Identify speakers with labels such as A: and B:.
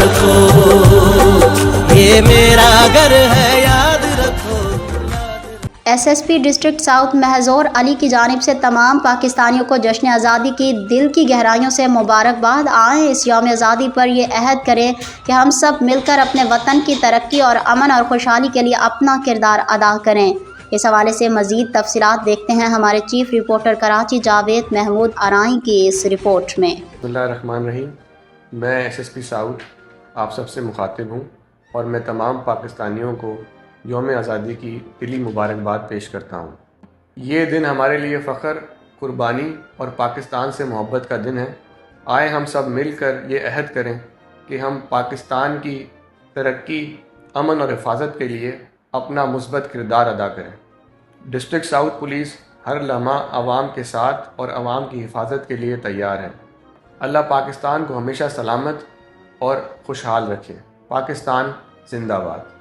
A: रखो, ये मेरा घर है याद रखो।
B: SSP district south Mahjoor Ali की जानिब से तमाम पाकिस्तानियों को जश्न आज़ादी की दिल की गहराइयों से मुबारकबाद। आएँ इस यौम आज़ादी पर ये अहद करें कि हम सब मिलकर अपने वतन की तरक्की और अमन और खुशहाली के लिए अपना किरदार अदा करें। इस हवाले से मज़ीद तफसीलात देखते हैं हमारे चीफ रिपोर्टर कराची जावेद महमूद आराई की इस रिपोर्ट में।
C: बिस्मिल्लाहिर्रहमानिर्रहीम। मैं एसएसपी साउथ आप सबसे मुखातिब हूँ और मैं तमाम पाकिस्तानियों को यौम आज़ादी की दिली मुबारकबाद पेश करता हूँ। ये दिन हमारे लिए फ़ख्र, कुर्बानी और पाकिस्तान से मोहब्बत का दिन है। आए हम सब मिलकर ये अहद करें कि हम पाकिस्तान की तरक्की, अमन और हिफाजत के लिए अपना मुस्बत किरदार अदा करें। डिस्ट्रिक्ट साउथ पुलिस हर लम्हा आवाम के साथ और आवाम की हिफाजत के लिए तैयार है। अल्लाह पाकिस्तान को हमेशा सलामत और खुशहाल रखे। पाकिस्तान जिंदाबाद।